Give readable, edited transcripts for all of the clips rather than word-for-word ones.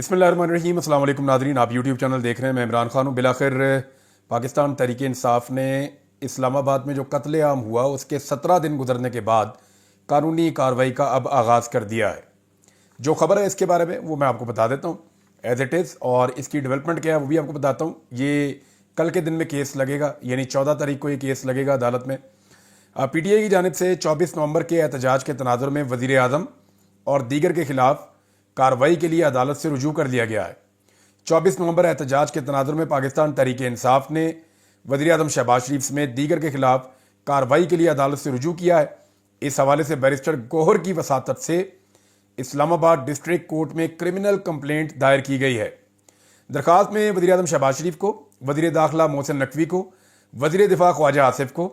बिस्मिल्लाहिर्रहमानिर्रहीम। अस्सलाम वालेकुम नाज़रीन, आप यूट्यूब चैनल देख रहे हैं। मैं इमरान खान हूँ। बिलाखिर पाकिस्तान तहरीक इंसाफ ने इस्लामाबाद में जो कत्लेआम हुआ उसके 17 दिन गुजरने के बाद कानूनी कार्रवाई का अब आगाज़ कर दिया है। जो खबर है इसके बारे में वो मैं आपको बता देता हूँ एज इट इज़, और इसकी डेवलपमेंट क्या है वो भी आपको बताता हूँ। ये कल के दिन में केस लगेगा, यानी 14 तारीख को ये केस लगेगा अदालत में। PTI की जानिब से 24 नवंबर के एहतजाज के तनाजुर में वज़ीर आज़म और दीगर के खिलाफ कार्रवाई के लिए अदालत से रुजू कर लिया गया है। 24 नवंबर एहतजाज के तनाजुर में पाकिस्तान तहरीक इंसाफ ने वज़ीर आज़म शहबाज शरीफ समेत दीगर के खिलाफ कार्रवाई के लिए अदालत से रुजू किया है। इस हवाले से बैरिस्टर गौहर की वसातत से इस्लामाबाद डिस्ट्रिक्ट कोर्ट में क्रिमिनल कंप्लेंट दायर की गई है। दरखास्त में वज़ीर आज़म शहबाज शरीफ को, वज़ीर दाखिला मोहसिन नकवी को, वज़ीर दिफा ख्वाजा आसिफ को,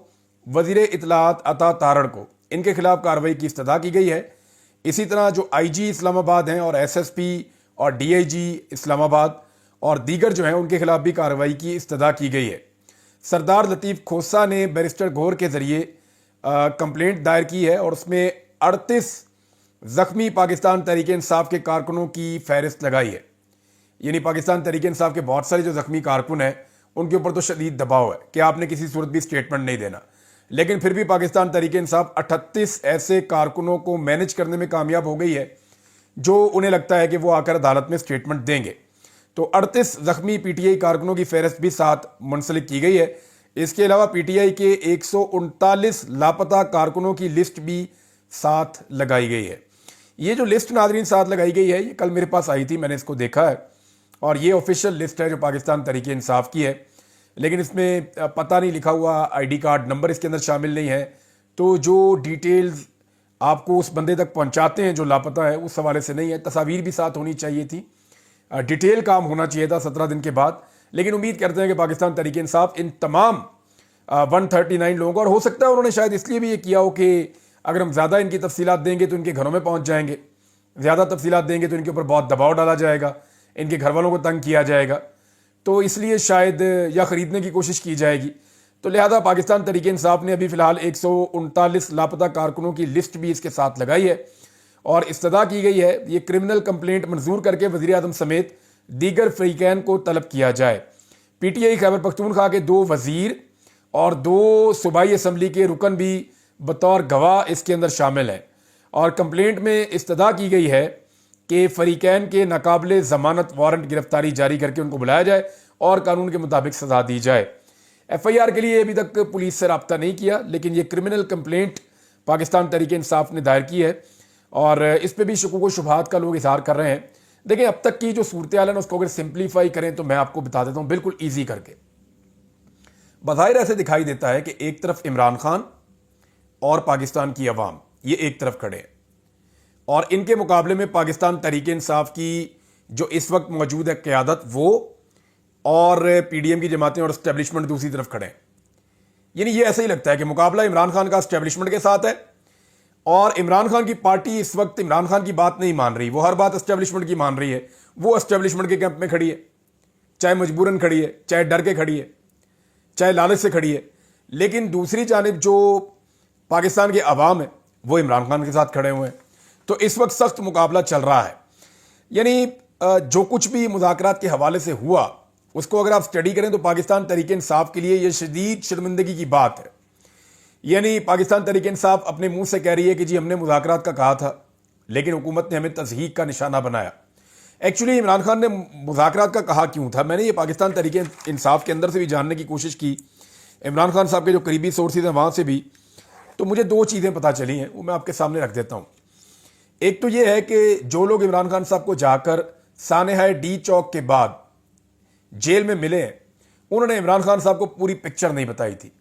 वज़ीर इत्तलात अता तारड़ को, इनके खिलाफ कार्रवाई की इस्तदा की गई है। इसी तरह जो IG इस्लामाबाद हैं और SSP और DIG इस्लामाबाद और दीगर जो हैं उनके खिलाफ भी कार्रवाई की इस्तदा की गई है। सरदार लतीफ़ खोसा ने बैरिस्टर गौहर के ज़रिए कंप्लेंट दायर की है और उसमें 38 ज़ख्मी पाकिस्तान तहरीक इंसाफ के कारकुनों की फहरिस्त लगाई है। यानी पाकिस्तान तहरीक इंसाफ के बहुत सारे जो ज़ख्मी कारकुन हैं उनके ऊपर तो शदीद दबाव है कि आपने किसी सूरत भी स्टेटमेंट नहीं देना, लेकिन फिर भी पाकिस्तान तहरीक इंसाफ 38 ऐसे कारकुनों को मैनेज करने में कामयाब हो गई है जो उन्हें लगता है कि वो आकर अदालत में स्टेटमेंट देंगे। तो 38 ज़ख्मी PTI कारकुनों की फहरिस्त भी साथ मुंसलिक की गई है। इसके अलावा PTI के 139 लापता कारकुनों की लिस्ट भी साथ लगाई गई है। ये जो लिस्ट नाज़रीन साथ लगाई गई है ये कल मेरे पास आई थी, मैंने इसको देखा है और ये ऑफिशियल लिस्ट है जो पाकिस्तान तहरीक इंसाफ की है, लेकिन इसमें पता नहीं लिखा हुआ, ID कार्ड नंबर इसके अंदर शामिल नहीं है। तो जो डिटेल्स आपको उस बंदे तक पहुंचाते हैं जो लापता है उस हवाले से नहीं है। तस्वीर भी साथ होनी चाहिए थी, डिटेल काम होना चाहिए था 17 दिन के बाद। लेकिन उम्मीद करते हैं कि पाकिस्तान तहरीक इंसाफ इन तमाम 139 लोगों को, और हो सकता है उन्होंने शायद इसलिए भी ये किया हो कि अगर हम ज़्यादा इनकी तफसीलात देंगे तो इनके घरों में पहुँच जाएंगे, ज़्यादा तफसीलात देंगे तो इनके ऊपर बहुत दबाव डाला जाएगा, इनके घर वालों को तंग किया जाएगा, तो इसलिए शायद या ख़रीदने की कोशिश की जाएगी। तो लिहाजा पाकिस्तान तहरीक इंसाफ ने अभी फ़िलहाल 139 लापता कारकुनों की लिस्ट भी इसके साथ लगाई है और इस्तदा की गई है ये क्रिमिनल कंप्लेंट मंजूर करके वज़ीर आज़म समेत दीगर फ़रीक़ैन को तलब किया जाए। PTI खैबर पख्तूनख्वा के 2 वज़ीर और 2 सूबाई असम्बली के रुकन भी बतौर गवाह इसके अंदर शामिल हैं और कंप्लेंट में इस्तदा की गई है कि फ़रीक़ैन के नाकाबिले ज़मानत वारंट गिरफ्तारी जारी करके उनको बुलाया जाए और कानून के मुताबिक सज़ा दी जाए। FIR के लिए अभी तक पुलिस से रब्ता नहीं किया, लेकिन ये क्रिमिनल कंप्लेंट पाकिस्तान तहरीक इंसाफ ने दायर की है और इस पर भी शुकूक व शुबहात का लोग इज़हार कर रहे हैं। देखिए, अब तक की जो सूरत हाल है ना उसको अगर सिंप्लीफाई करें तो मैं आपको बता देता हूँ बिल्कुल ईजी करके। बज़ाहिर ऐसे दिखाई देता है कि एक तरफ इमरान खान और पाकिस्तान की अवाम ये एक तरफ खड़े हैं और इनके मुकाबले में पाकिस्तान तहरीक इंसाफ की जो इस वक्त मौजूद है क़यादत वो और PDM की जमातें और एस्टेब्लिशमेंट दूसरी तरफ खड़े हैं। यानी ये ऐसा ही लगता है कि मुकाबला इमरान खान का एस्टेब्लिशमेंट के साथ है और इमरान खान की पार्टी इस वक्त इमरान खान की बात नहीं मान रही, वो हर बात एस्टेब्लिशमेंट की मान रही है। वो एस्टेब्लिशमेंट के कैंप में खड़ी है, चाहे मजबूरन खड़ी है, चाहे डर के खड़ी है, चाहे लालच से खड़ी है। लेकिन दूसरी जानिब जो पाकिस्तान के अवाम है वो इमरान खान के साथ खड़े हुए हैं। तो इस वक्त सख्त मुकाबला चल रहा है। यानी जो कुछ भी मुज़ाकरात के हवाले से हुआ उसको अगर आप स्टडी करें तो पाकिस्तान तहरीक इंसाफ के लिए यह शदीद शर्मिंदगी की बात है। यानी पाकिस्तान तहरीक इंसाफ अपने मुंह से कह रही है कि जी हमने मुज़ाकरात का कहा था लेकिन हुकूमत ने हमें तज़हीक का निशाना बनाया। एक्चुअली इमरान खान ने मुज़ाकरात का कहा क्यों था, मैंने ये पाकिस्तान तहरीक इंसाफ के अंदर से भी जानने की कोशिश की, इमरान खान साहब के जो करीबी सोर्सेज हैं वहाँ से भी, तो मुझे 2 चीज़ें पता चली हैं, वो मैं आपके सामने रख देता हूँ। एक तो ये है कि जो लोग इमरान खान साहब को जाकर सानेहाए D चौक के बाद जेल में मिले हैं उन्होंने इमरान खान साहब को पूरी पिक्चर नहीं बताई थी।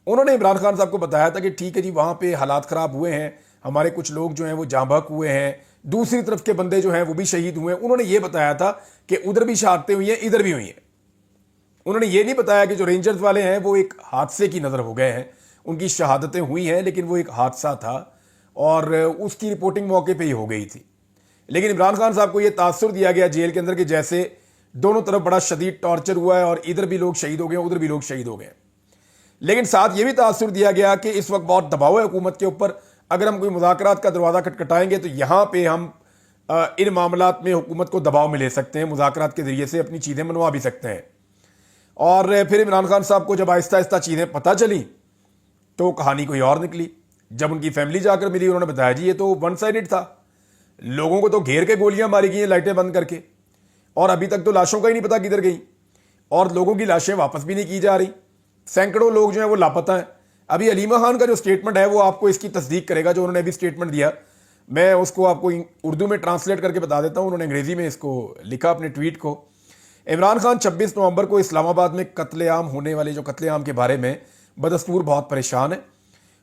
उन्होंने इमरान खान साहब को बताया था कि ठीक है जी वहाँ पे हालात ख़राब हुए हैं, हमारे कुछ लोग जो हैं वो जाँ बहक हुए हैं, दूसरी तरफ के बंदे जो हैं वो भी शहीद हुए हैं। उन्होंने ये बताया था कि उधर भी शहादतें हुई हैं, इधर भी हुई हैं। उन्होंने ये नहीं बताया कि जो रेंजर्स वाले हैं वो एक हादसे की नज़र हो गए हैं, उनकी शहादतें हुई हैं लेकिन वो एक हादसा था और उसकी रिपोर्टिंग मौके पे ही हो गई थी। लेकिन इमरान खान साहब को ये तासुर दिया गया जेल के अंदर कि जैसे दोनों तरफ बड़ा शदीद टॉर्चर हुआ है और इधर भी लोग शहीद हो गए, उधर भी लोग शहीद हो गए। लेकिन साथ ये भी तासुर दिया गया कि इस वक्त बहुत दबाव है हुकूमत के ऊपर, अगर हम कोई मुज़ाकरात का दरवाज़ा खटखटाएंगे तो यहाँ पे हम इन मामलात में हुकूमत को दबाव में ले सकते हैं, मुज़ाकरात के ज़रिए से अपनी चीज़ें मनवा भी सकते हैं। और फिर इमरान खान साहब को जब आहिस्ता आहिस्ता चीज़ें पता चली तो कहानी कोई और निकली। जब उनकी फैमिली जाकर मिली, उन्होंने बताया जी ये तो वन साइडेड था, लोगों को तो घेर के गोलियां मारी गई हैं लाइटें बंद करके, और अभी तक तो लाशों का ही नहीं पता किधर गई, और लोगों की लाशें वापस भी नहीं की जा रही। सैकड़ों लोग जो हैं वो लापता हैं। अभी अलीमा खान का जो स्टेटमेंट है वो आपको इसकी तस्दीक करेगा, जो उन्होंने अभी स्टेटमेंट दिया। मैं उसको आपको उर्दू में ट्रांसलेट करके बता देता हूँ, उन्होंने अंग्रेजी में इसको लिखा अपने ट्वीट को। इमरान खान 26 नवंबर को इस्लामाबाद में कत्लेआम होने वाले जो कत्लेआम के बारे में बदस्तूर बहुत परेशान है।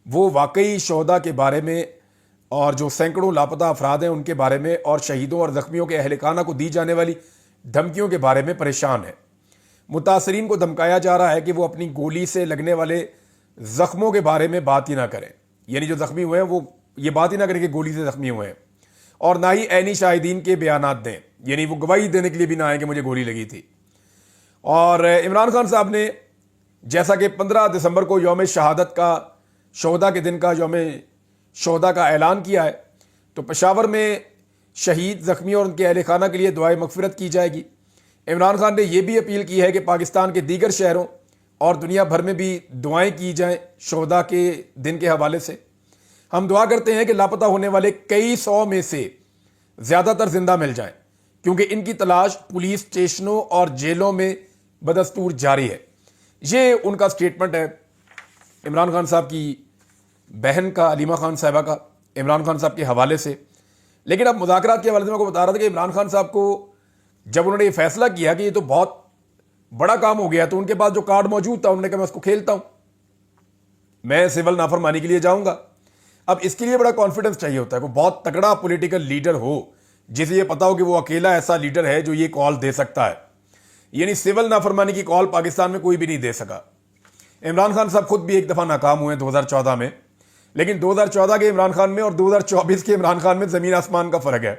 वो वाकई शोहदा के बारे में और जो सैकड़ों लापता अफराद हैं उनके बारे में और शहीदों और जख्मियों के अहलखाना को दी जाने वाली धमकियों के बारे में परेशान है। मुतासरीन को धमकाया जा रहा है कि वो अपनी गोली से लगने वाले जख्मों के बारे में बात ही ना करें, यानी जो जख्मी हुए हैं वो ये बात ही ना करें कि गोली से जख्मी हुए हैं, और ना ही ऐनी शाहिदीन के बयानात दें, यानी वो गवाही देने के लिए भी ना आए कि मुझे गोली लगी थी। और इमरान खान साहब ने जैसा कि 15 दिसंबर को यौम शहादत का, शोहदा के दिन का यौम शोहदा का ऐलान किया है, तो पेशावर में शहीद जख्मी और उनके अहल खाना के लिए दुआए मगफिरत की जाएगी। इमरान खान ने यह भी अपील की है कि पाकिस्तान के दीगर शहरों और दुनिया भर में भी दुआएं की जाएं शोहदा के दिन के हवाले से। हम दुआ करते हैं कि लापता होने वाले कई सौ में से ज़्यादातर जिंदा मिल जाएं, क्योंकि इनकी तलाश पुलिस स्टेशनों और जेलों में बदस्तूर जारी है। ये उनका स्टेटमेंट है इमरान खान साहब की बहन का, अलीमा खान साहिबा का, इमरान खान साहब के हवाले से। लेकिन अब मुज़ाकरात के हवाले से मैं आपको बता रहा था कि इमरान खान साहब को जब उन्होंने ये फैसला किया कि ये तो बहुत बड़ा काम हो गया, तो उनके पास जो कार्ड मौजूद था उन्होंने कहा मैं उसको खेलता हूं, मैं सिविल नाफरमानी के लिए जाऊंगा। अब इसके लिए बड़ा कॉन्फिडेंस चाहिए होता है, वो बहुत तगड़ा पॉलिटिकल लीडर हो जिसे ये पता हो कि वो अकेला ऐसा लीडर है जो ये कॉल दे सकता है। यानी सिविल नाफरमानी की कॉल पाकिस्तान में कोई भी नहीं दे सका। इमरान खान साहब खुद भी एक दफा नाकाम हुए 2014 में, लेकिन 2014 के इमरान खान में और 2024 के इमरान खान में जमीन आसमान का फर्क है।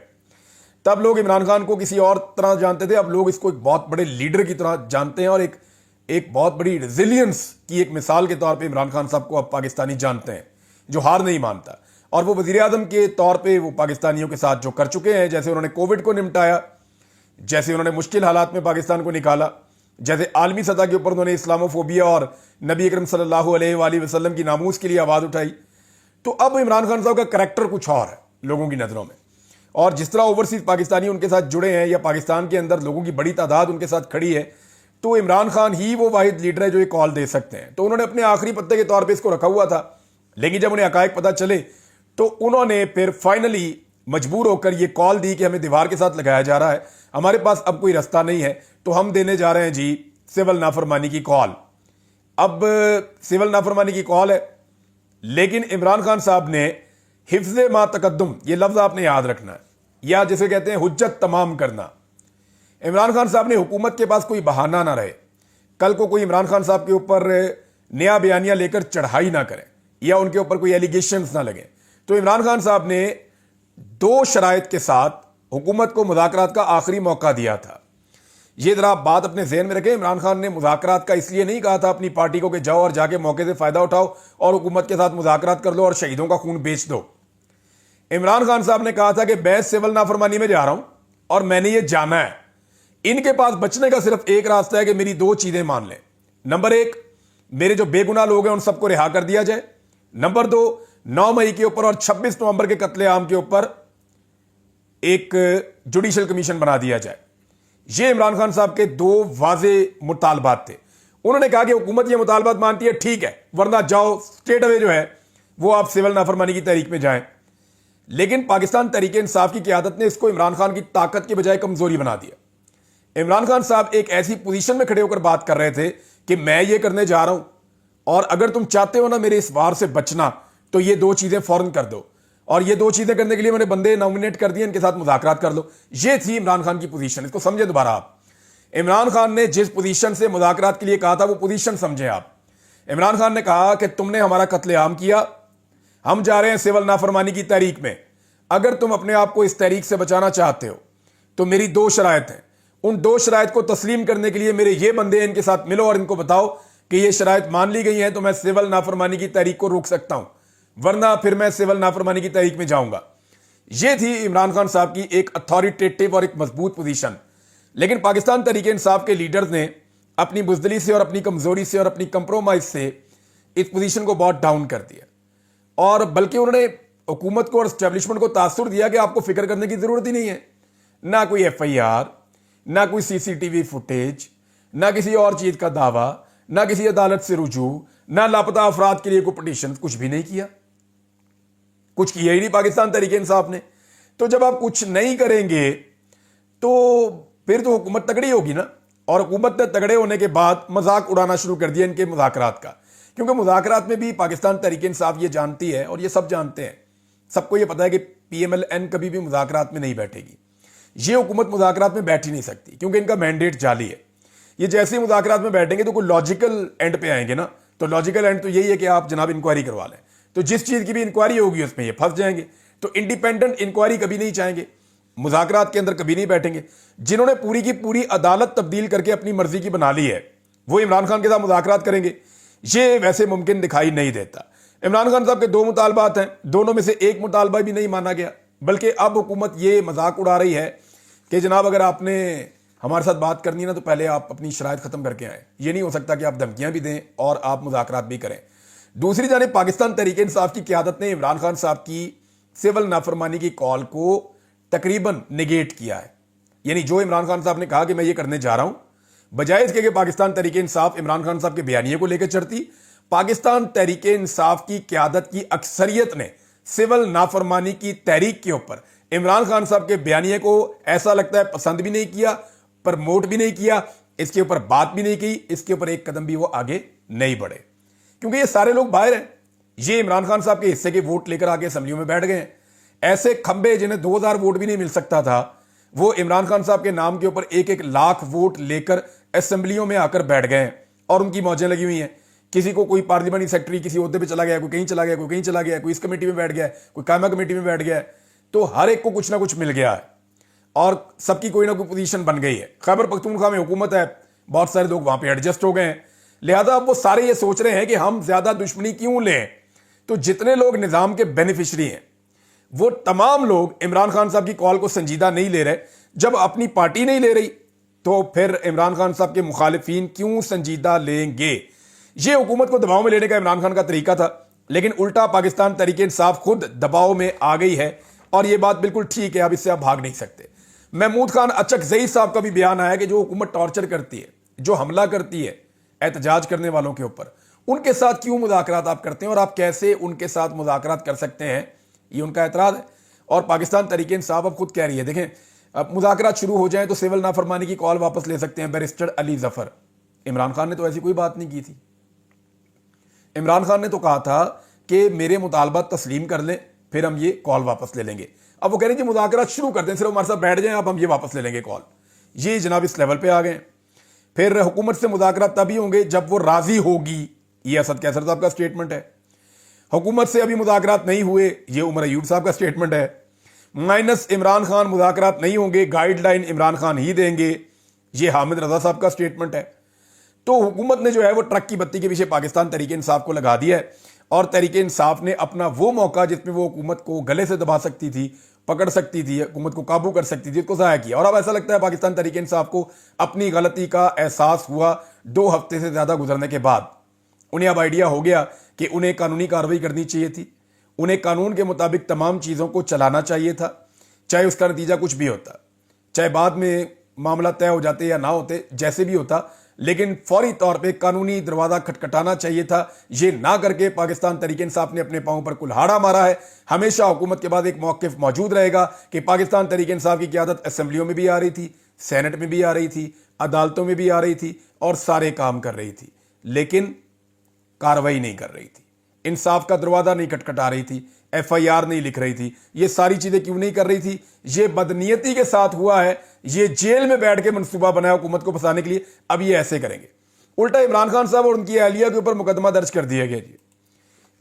तब लोग इमरान खान को किसी और तरह जानते थे, अब लोग इसको एक बहुत बड़े लीडर की तरह जानते हैं और एक बहुत बड़ी रेजिलियंस की एक मिसाल के तौर पे इमरान खान साहब को अब पाकिस्तानी जानते हैं, जो हार नहीं मानता। और वो वजीर आजम के तौर पे वो पाकिस्तानियों के साथ जो कर चुके हैं, जैसे उन्होंने कोविड को निपटाया, जैसे उन्होंने मुश्किल हालात में पाकिस्तान को निकाला, जैसे आलमी सतह के ऊपर उन्होंने इस्लामोफोबिया और नबी अकरम सल्लल्लाहु अलैहि वसल्लम की नामूस के लिए आवाज़ उठाई। तो अब इमरान खान साहब का करैक्टर कुछ और है लोगों की नज़रों में, और जिस तरह ओवरसीज पाकिस्तानी उनके साथ जुड़े हैं या पाकिस्तान के अंदर लोगों की बड़ी तादाद उनके साथ खड़ी है, तो इमरान खान ही वो वाहिद लीडर है जो ये कॉल दे सकते हैं। तो उन्होंने अपने आखिरी पत्ते के तौर पे इसको रखा हुआ था, लेकिन जब उन्हें हकायक पता चले तो उन्होंने फिर फाइनली मजबूर होकर ये कॉल दी कि हमें दीवार के साथ लगाया जा रहा है, हमारे पास अब कोई रास्ता नहीं है, तो हम देने जा रहे हैं जी सिविल नाफरमानी की कॉल। अब सिविल नाफरमानी की कॉल है, लेकिन इमरान खान साहब ने हिफ्ज़े मा तकद्दुम, ये लफ्ज़ आपने याद रखना है, या जिसे कहते हैं हुज्जत तमाम करना। इमरान खान साहब ने हुकूमत के पास कोई बहाना ना रहे, कल को कोई इमरान खान साहब के ऊपर नया बयानिया लेकर चढ़ाई ना करें या उनके ऊपर कोई एलिगेशंस ना लगे। तो इमरान खान साहब ने 2 शराइत के साथ हुकूमत को मुज़ाकरात का आखिरी मौका दिया था। ये जरा आप बात अपने ज़हन में रखें, इमरान खान ने मुज़ाकरात का इसलिए नहीं कहा था अपनी पार्टी को कि जाओ और जाके मौके से फ़ायदा उठाओ और हुकूमत के साथ मुज़ाकरात कर लो और शहीदों का खून बेच दो। इमरान खान साहब ने कहा था कि मैं सिविल नाफरमानी में जा रहा हूं और मैंने ये जाना है। इनके पास बचने का सिर्फ एक रास्ता है कि मेरी 2 चीजें मान लें। नंबर 1, मेरे जो बेगुनाह लोग हैं उन सबको रिहा कर दिया जाए। नंबर 2, 9 मई के ऊपर और 26 नवंबर के कत्लेआम के ऊपर एक जुडिशल कमीशन बना दिया जाए। ये इमरान खान साहब के 2 वाजे मुतालबात थे। उन्होंने कहा कि हुकूमत ये मुतालबात मानती है, ठीक है, वरना जाओ स्ट्रेट अवे जो है वो आप सिविल नाफरमानी की तहरीक में जाएं। लेकिन पाकिस्तान तहरीक इंसाफ की क़यादत ने इसको इमरान खान की ताकत के बजाय कमजोरी बना दिया। इमरान खान साहब एक ऐसी पोजीशन में खड़े होकर बात कर रहे थे कि मैं ये करने जा रहा हूं और अगर तुम चाहते हो ना मेरे इस वार से बचना तो ये 2 चीजें फौरन कर दो, और ये 2 चीजें करने के लिए मैंने बंदे नॉमिनेट कर दिए, इनके साथ मुज़ाकरात कर लो। ये थी इमरान खान की पोजीशन। इसको समझे दोबारा आप। इमरान खान ने जिस पोजीशन से मुज़ाकरात के लिए कहा था वो पोजीशन समझे आप। इमरान खान ने कहा कि तुमने हमारा कत्लेआम किया, हम जा रहे हैं सिविल नाफरमानी की तहरीक में, अगर तुम अपने आप को इस तहरीक से बचाना चाहते हो तो मेरी 2 शराइत हैं। उन 2 शराइत को तस्लीम करने के लिए मेरे ये बंदे इनके साथ मिलो और इनको बताओ कि ये शराइत मान ली गई हैं तो मैं सिविल नाफरमानी की तहरीक को रोक सकता हूं, वरना फिर मैं सिविल नाफरमानी की तहरीक में जाऊंगा। ये थी इमरान खान साहब की एक अथॉरिटेटिव और एक मजबूत पोजीशन। लेकिन पाकिस्तान तहरीक इंसाफ के लीडर्स ने अपनी बुजदली से और अपनी कमजोरी से और अपनी कंप्रोमाइज से इस पोजीशन को बहुत डाउन कर दिया, और बल्कि उन्होंने हुकूमत को और स्टैब्लिशमेंट को तासुर दिया कि आपको फिक्र करने की जरूरत ही नहीं है। ना कोई FIR, ना कोई CCTV फुटेज, ना किसी और चीज का दावा, ना किसी अदालत से रुजू, ना लापता अफराद के लिए कोई पिटीशन, कुछ भी नहीं किया। कुछ किया ही नहीं पाकिस्तान तहरीक इंसाफ ने। तो जब आप कुछ नहीं करेंगे तो फिर तो हुकूमत तगड़ी होगी ना, और हुकूमत ने तगड़े होने के बाद मजाक उड़ाना शुरू कर दिया इनके मुज़ाकरात का। क्योंकि मुज़ाकरात में भी पाकिस्तान तहरीक इंसाफ ये जानती है, और ये सब जानते हैं, सबको ये पता है कि PMLN कभी भी मुज़ाकरात में नहीं बैठेगी। ये हुकूमत मुज़ाकरात में बैठ ही नहीं सकती, क्योंकि इनका मैंडेट जाली है। ये जैसे ही मुज़ाकरात में बैठेंगे तो कोई लॉजिकल एंड पे आएंगे ना, तो लॉजिकल एंड तो यही है कि आप जनाब इंक्वायरी करवा लें। तो जिस चीज की भी इंक्वायरी होगी उसमें ये फंस जाएंगे। तो इंडिपेंडेंट इंक्वायरी कभी नहीं चाहेंगे, मुज़ाकरात के अंदर कभी नहीं बैठेंगे। जिन्होंने पूरी की पूरी अदालत तब्दील करके अपनी मर्जी की बना ली है, वो इमरान खान के साथ मुज़ाकरात करेंगे, ये वैसे मुमकिन दिखाई नहीं देता। इमरान खान साहब के दो मुतालबात हैं, दोनों में से एक मुतालबा भी नहीं माना गया, बल्कि अब हुकूमत ये मजाक उड़ा रही है कि जनाब अगर आपने हमारे साथ बात करनी है ना तो पहले आप अपनी शराइत खत्म करके आए। ये नहीं हो सकता कि आप धमकियां भी दें और आप मुज़ाकरात भी करें। दूसरी जानिब पाकिस्तान तहरीक इंसाफ की क़यादत ने इमरान खान साहब की सिविल नाफरमानी की कॉल को तकरीबन निगेट किया है। यानी जो इमरान खान साहब ने कहा कि मैं ये करने जा रहा हूं, बजाय इसके कि पाकिस्तान तहरीक इंसाफ इमरान खान साहब के बयानिए को लेकर चढ़ती, पाकिस्तान तहरीक इंसाफ की क़यादत की अक्सरियत ने सिविल नाफरमानी की तहरीक के ऊपर इमरान खान साहब के बयानिए को ऐसा लगता है पसंद भी नहीं किया, प्रमोट भी नहीं किया, इसके ऊपर बात भी नहीं की, इसके ऊपर एक कदम भी वो आगे नहीं बढ़े। क्योंकि ये सारे लोग बाहर हैं, ये इमरान खान साहब के हिस्से के वोट लेकर आके असेंबलियों में बैठ गए हैं। ऐसे खंबे जिन्हें 2000 वोट भी नहीं मिल सकता था, वो इमरान खान साहब के नाम के ऊपर 1-1 लाख वोट लेकर असेंबलियों में आकर बैठ गए हैं, और उनकी मौजें लगी हुई हैं। किसी को कोई पार्लियामेंट्री सेक्रेटरी किसी ओहदे पे चला गया, कोई कहीं चला गया, कोई कहीं चला गया, कोई इस कमेटी में बैठ गया, कोई कायमा कमेटी में बैठ गया, तो हर एक को कुछ ना कुछ मिल गया है और सबकी कोई ना कोई पोजीशन बन गई है। खैबर पख्तूनख्वा में हुकूमत है, बहुत सारे लोग वहां पे एडजस्ट हो गए हैं, लिहाजा अब वो सारे ये सोच रहे हैं कि हम ज्यादा दुश्मनी क्यों लें। तो जितने लोग निजाम के बेनिफिशरी हैं वो तमाम लोग इमरान खान साहब की कॉल को संजीदा नहीं ले रहे। जब अपनी पार्टी नहीं ले रही तो फिर इमरान खान साहब के मुखालिफिन क्यों संजीदा लेंगे। ये हुकूमत को दबाव में लेने का इमरान खान का तरीका था, लेकिन उल्टा पाकिस्तान तहरीक इंसाफ खुद दबाव में आ गई है, और यह बात बिल्कुल ठीक है, अब इससे आप भाग नहीं सकते। महमूद खान अचकजई साहब का भी बयान आया कि जो हुकूमत टॉर्चर करती है, जो हमला करती है एहतजाज करने वालों के ऊपर, उनके साथ क्यों मुज़ाकरात आप करते हैं और आप कैसे उनके साथ मुज़ाकरात कर सकते हैं, ये उनका एतराज़ है। और पाकिस्तान तहरीक इंसाफ अब खुद कह रही है, देखें अब मुज़ाकरात शुरू हो जाए तो सिविल नाफरमानी की कॉल वापस ले सकते हैं बैरिस्टर अली जफर। इमरान खान ने तो ऐसी कोई बात नहीं की थी। इमरान खान ने तो कहा था कि मेरे मुतालबा तस्लीम कर लें, फिर हम ये कॉल वापस ले लेंगे। अब वो कह रहे हैं कि मुज़ाकरात शुरू कर दें, सिर्फ हमारे साथ बैठ जाएं, अब हम ये वापस ले लेंगे कॉल। ये जनाब इस लेवल पे आ गए। फिर हुकूमत से मुज़ाकरात तभी होंगे जब वो राजी होगी, ये असद कैसर साहब का स्टेटमेंट है। हुकूमत से अभी मुज़ाकरात नहीं हुए, ये उमर अयूब साहब का स्टेटमेंट है। माइनस इमरान खान मुज़ाकरात नहीं होंगे, गाइडलाइन इमरान खान ही देंगे, ये हामिद रजा साहब का स्टेटमेंट है। तो हुकूमत ने जो है वो ट्रक की बत्ती के पीछे पाकिस्तान तहरीक इंसाफ को लगा दिया है, और तहरीक इंसाफ ने अपना वो मौका जिसमें वो हुकूमत को गले से दबा सकती थी, पकड़ सकती थी, हुकूमत को काबू कर सकती थी, उसको ज़ाया किया। और अब ऐसा लगता है पाकिस्तान तहरीक इंसाफ को अपनी गलती का एहसास हुआ 2 हफ्ते से ज़्यादा गुजरने के बाद। उन्हें अब आइडिया हो गया कि उन्हें कानूनी कार्रवाई करनी चाहिए थी, उन्हें कानून के मुताबिक तमाम चीज़ों को चलाना चाहिए था, चाहे उसका नतीजा कुछ भी होता, चाहे बाद में मामला तय हो जाते या ना होते, जैसे भी होता, लेकिन फौरी तौर पे कानूनी दरवाजा खटखटाना चाहिए था। ये ना करके पाकिस्तान तहरीक इंसाफ ने अपने पांव पर कुल्हाड़ा मारा है। हमेशा हुकूमत के बाद एक मौक़िफ़ मौजूद रहेगा कि पाकिस्तान तहरीक इंसाफ की क़यादत असेंबलियों में भी आ रही थी, सेनेट में भी आ रही थी, अदालतों में भी आ रही थी, और सारे काम कर रही थी, लेकिन कार्रवाई नहीं कर रही थी, इंसाफ का दरवाजा नहीं खटखटा रही थी, FIR नहीं लिख रही थी। ये सारी चीजें क्यों नहीं कर रही थी? ये बदनीयती के साथ हुआ है। ये जेल में बैठ के मनसूबा बनाया हुकूमत को फंसाने के लिए, अब ये ऐसे करेंगे। उल्टा इमरान खान साहब और उनकी अहलिया के ऊपर मुकदमा दर्ज कर दिया गया।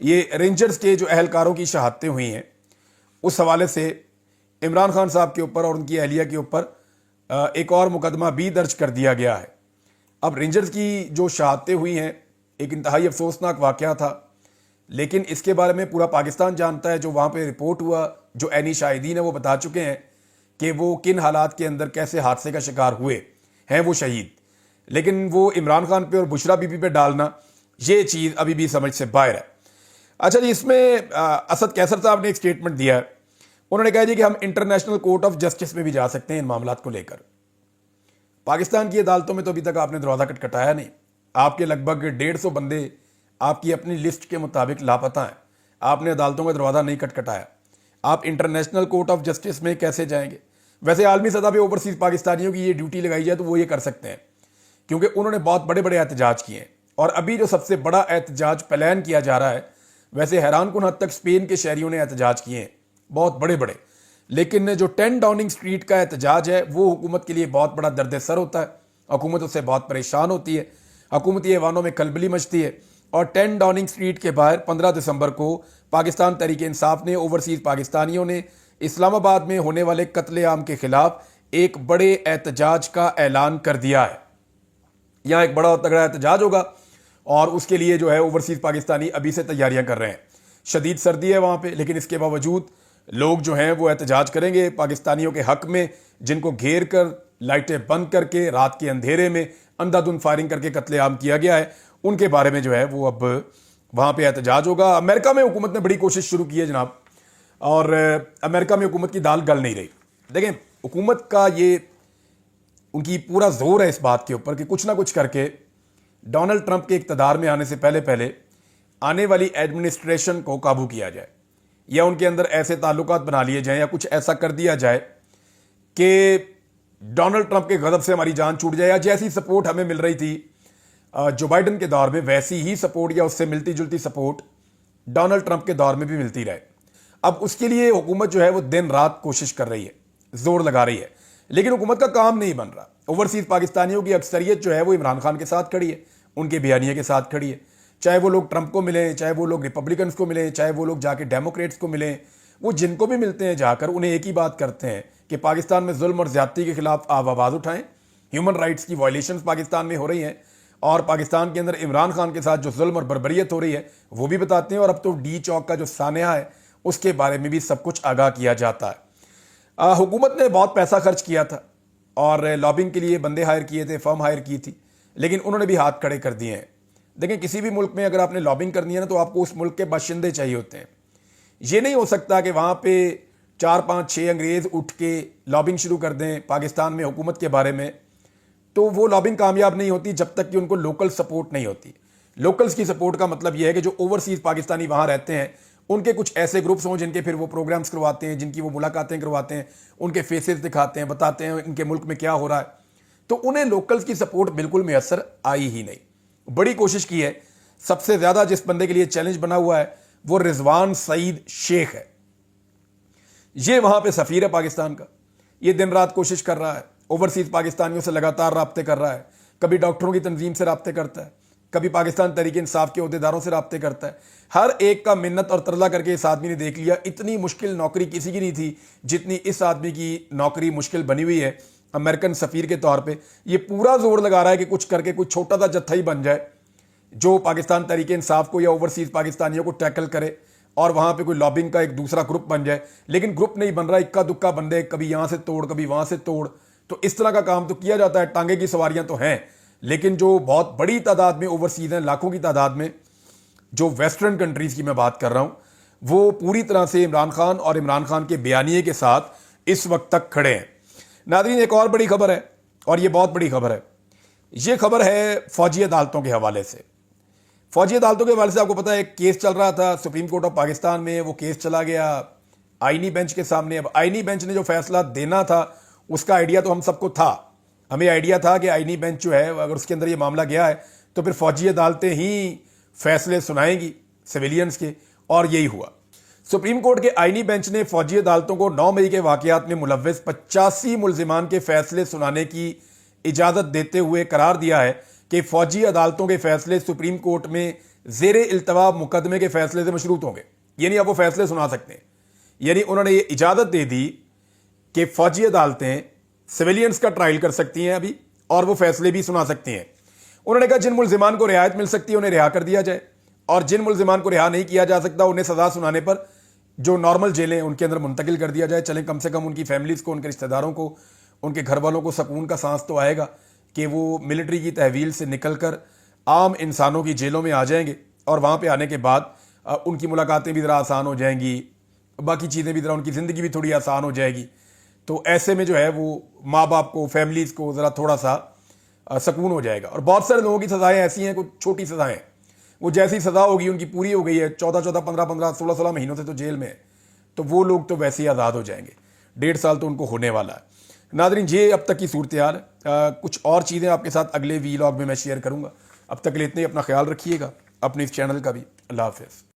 ये रेंजर्स के जो अहलकारों की शहादतें हुई हैं, उस हवाले से इमरान खान साहब के ऊपर और उनकी अहलिया के ऊपर एक और मुकदमा भी दर्ज कर दिया गया है। अब रेंजर्स की जो शहादतें हुई हैं, एक इंतहाई अफसोसनाक वाक़या था। लेकिन इसके बारे में पूरा पाकिस्तान जानता है। जो वहाँ पे रिपोर्ट हुआ, जो ऐनी शाहिदीन है वो बता चुके हैं कि वो किन हालात के अंदर कैसे हादसे का शिकार हुए हैं वो शहीद। लेकिन वो इमरान खान पे और बुशरा बीबी पे डालना, ये चीज़ अभी भी समझ से बाहर है। अच्छा जी, इसमें असद कैसर साहब ने एक स्टेटमेंट दिया है। उन्होंने कहा जी कि हम इंटरनेशनल कोर्ट ऑफ जस्टिस में भी जा सकते हैं इन मामलात को लेकर। पाकिस्तान की अदालतों में तो अभी तक आपने दरवाज़ा खटखटाया नहीं। आपके लगभग 150 बंदे आपकी अपनी लिस्ट के मुताबिक लापता हैं। आपने अदालतों का दरवाज़ा नहीं खटखटाया। आप इंटरनेशनल कोर्ट ऑफ जस्टिस में कैसे जाएंगे? वैसे आलमी सतह पे ओवरसीज पाकिस्तानियों की ये ड्यूटी लगाई जाए तो वो ये कर सकते हैं, क्योंकि उन्होंने बहुत बड़े बड़े एहतजाज किए हैं। और अभी जो सबसे बड़ा एहतजाज प्लान किया जा रहा है, वैसे हैरानकुन हद तक स्पेन के शहरियों ने एहतजाज किए हैं, बहुत बड़े बड़े। लेकिन जो 10 डाउनिंग स्ट्रीट का एहतजाज है वो हुकूमत के लिए बहुत बड़ा दर्द सर होता है। हुकूमत उससे बहुत परेशान होती है, हुकूमती ऐवानों में खलबली मचती है। और 10 डाउनिंग स्ट्रीट के बाहर 15 दिसंबर को पाकिस्तान तहरीक इंसाफ ने, ओवरसीज पाकिस्तानियों ने इस्लामाबाद में होने वाले कत्लेआम के खिलाफ एक बड़े एहतजाज का ऐलान कर दिया है। यहाँ एक बड़ा तगड़ा एहतजाज होगा और उसके लिए जो है ओवरसीज पाकिस्तानी अभी से तैयारियां कर रहे हैं। शदीद सर्दी है वहाँ पे, लेकिन इसके बावजूद लोग जो हैं वो एहतजाज करेंगे पाकिस्तानियों के हक में, जिनको घेर कर लाइटें बंद करके रात के अंधेरे में अंधाधुंध फायरिंग करके कत्लेआम किया गया है, उनके बारे में जो है वो अब वहाँ पे एहतजाज होगा। अमेरिका में हुकूमत ने बड़ी कोशिश शुरू की है जनाब, और अमेरिका में हुकूमत की दाल गल नहीं रही। देखें, हुकूमत का ये उनकी पूरा जोर है इस बात के ऊपर कि कुछ ना कुछ करके डोनाल्ड ट्रंप के इक़्तिदार में आने से पहले पहले आने वाली एडमिनिस्ट्रेशन को काबू किया जाए, या उनके अंदर ऐसे ताल्लुकात बना लिए जाएं, या कुछ ऐसा कर दिया जाए कि डोनाल्ड ट्रंप के गजब से हमारी जान छूट जाए। या जैसी सपोर्ट हमें मिल रही थी जो बाइडन के दौर में, वैसी ही सपोर्ट या उससे मिलती जुलती सपोर्ट डोनाल्ड ट्रंप के दौर में भी मिलती रहे। अब उसके लिए हुकूमत जो है वो दिन रात कोशिश कर रही है, जोर लगा रही है, लेकिन हुकूमत का काम नहीं बन रहा। ओवरसीज पाकिस्तानियों की अक्सरियत जो है वो इमरान खान के साथ खड़ी है, उनके बयानिए के साथ खड़ी है। चाहे वो लोग ट्रंप को मिलें, चाहे वो लोग रिपब्लिकन्स को मिलें, चाहे वो लोग जाके डेमोक्रेट्स को मिलें, वो जिनको भी मिलते हैं जाकर उन्हें एक ही बात करते हैं कि पाकिस्तान में जुल्म और ज्यादती के खिलाफ आप आवाज़ उठाएं। ह्यूमन राइट्स की वायलेशंस पाकिस्तान में हो रही हैं, और पाकिस्तान के अंदर इमरान खान के साथ जो जुल्म और बर्बरियत हो रही है वो भी बताते हैं। और अब तो डी चौक का जो सानिया है उसके बारे में भी सब कुछ आगाह किया जाता है। हुकूमत ने बहुत पैसा खर्च किया था और लॉबिंग के लिए बंदे हायर किए थे, फर्म हायर की थी, लेकिन उन्होंने भी हाथ खड़े कर दिए हैं। देखें, किसी भी मुल्क में अगर आपने लॉबिंग करनी है ना, तो आपको उस मुल्क के बाशिंदे चाहिए होते हैं। ये नहीं हो सकता कि वहाँ पे 4, 5, 6 अंग्रेज़ उठ के लॉबिंग शुरू कर दें पाकिस्तान में हुकूमत के बारे में, तो वो लॉबिंग कामयाब नहीं होती जब तक कि उनको लोकल सपोर्ट नहीं होती। लोकल्स की सपोर्ट का मतलब यह है कि जो ओवरसीज पाकिस्तानी वहाँ रहते हैं उनके कुछ ऐसे ग्रुप्स हों जिनके फिर वो प्रोग्राम्स करवाते हैं, जिनकी वो मुलाकातें करवाते हैं, उनके फेसेस दिखाते हैं, बताते हैं इनके मुल्क में क्या हो रहा है। तो उन्हें लोकल्स की सपोर्ट बिल्कुल मैसर आई ही नहीं। बड़ी कोशिश की है। सबसे ज़्यादा जिस बंदे के लिए चैलेंज बना हुआ है वो रिजवान सईद शेख है। ये वहाँ पे सफ़ीर है पाकिस्तान का। ये दिन रात कोशिश कर रहा है, ओवरसीज पाकिस्तानियों से लगातार राब्ते कर रहा है। कभी डॉक्टरों की तंजीम से राब्ते करता है, कभी पाकिस्तान तहरीक इंसाफ के अहदेदारों से राब्ते करता है। हर एक का मिन्नत और तरला करके इस आदमी ने देख लिया। इतनी मुश्किल नौकरी किसी की नहीं थी जितनी इस आदमी की नौकरी मुश्किल बनी हुई है अमेरिकन सफ़ीर के तौर पे। ये पूरा जोर लगा रहा है कि कुछ करके कुछ छोटा सा जत्था ही बन जाए जो पाकिस्तान तहरीक इंसाफ को या ओवरसीज पाकिस्तानियों को टैकल करे, और वहाँ पे कोई लॉबिंग का एक दूसरा ग्रुप बन जाए। लेकिन ग्रुप नहीं बन रहा, इक्का दुक्का बंदे, कभी यहाँ से तोड़ कभी वहाँ से तोड़। तो इस तरह का काम तो किया जाता है। टांगे की सवारियाँ तो हैं, लेकिन जो बहुत बड़ी तादाद में ओवरसीज हैं, लाखों की तादाद में, जो वेस्टर्न कंट्रीज़ की मैं बात कर रहा हूँ, वो पूरी तरह से इमरान खान और इमरान खान के बयानिए के साथ इस वक्त तक खड़े हैं। नाज़रीन, एक और बड़ी खबर है, और ये बहुत बड़ी खबर है। ये खबर है फौजी अदालतों के हवाले से। फौजी अदालतों के हवाले से आपको पता है एक केस चल रहा था सुप्रीम कोर्ट ऑफ पाकिस्तान में। वो केस चला गया आईनी बेंच के सामने। अब आईनी बेंच ने जो फैसला देना था उसका आइडिया तो हम सबको था। हमें आइडिया था कि आईनी बेंच जो है अगर उसके अंदर ये मामला गया है तो फिर फौजी अदालतें ही फैसले सुनाएंगी सिविलियंस के, और यही हुआ। सुप्रीम कोर्ट के आईनी बेंच ने फौजी अदालतों को 9 मई के वाकयात में मुलव्वस 85 मुलजिमान के फैसले सुनाने की इजाजत देते हुए करार दिया है कि फौजी अदालतों के फैसले सुप्रीम कोर्ट में ज़ेरे इल्तवा मुकदमे के फैसले से मशरूत होंगे। यानी अब वो फैसले सुना सकते हैं। यानी उन्होंने ये इजाजत दे दी कि फौजी अदालतें सिविलियंस का ट्रायल कर सकती हैं अभी, और वो फैसले भी सुना सकती हैं। उन्होंने कहा जिन मुलजिमान को रियायत मिल सकती है उन्हें रिहा कर दिया जाए, और जिन मुलजिमान को रिहा नहीं किया जा सकता उन्हें सजा सुनाने पर जो नॉर्मल जेलें उनके अंदर मुंतकिल कर दिया जाए। चलें, कम से कम उनकी फैमिलीज़ को, उनके रिश्तेदारों को, उनके घर वालों को सुकून का सांस तो आएगा कि वो मिलिट्री की तहवील से निकल कर आम इंसानों की जेलों में आ जाएंगे और वहाँ पे आने के बाद उनकी मुलाकातें भी ज़रा आसान हो जाएंगी, बाकी चीज़ें भी ज़रा, उनकी ज़िंदगी भी थोड़ी आसान हो जाएगी। तो ऐसे में जो है वो माँ बाप को, फैमिलीज़ को ज़रा थोड़ा सा सुकून हो जाएगा। और बहुत सारे लोगों की सज़ाएँ ऐसी हैं, कुछ छोटी सज़ाएँ, वो जैसी सज़ा होगी उनकी पूरी हो गई है, 14-14, 15-15, 16-16 महीनों से तो जेल में है, तो वो लोग तो वैसे ही आज़ाद हो जाएंगे। 1.5 साल तो उनको होने वाला है। नादरीन, ये अब तक की सूरत हाल। कुछ और चीज़ें आपके साथ अगले वीलॉग में मैं शेयर करूँगा। अब तक के लिए इतने ही। अपना ख्याल रखिएगा, अपने इस चैनल का भी। अल्लाह हाफ़िज़।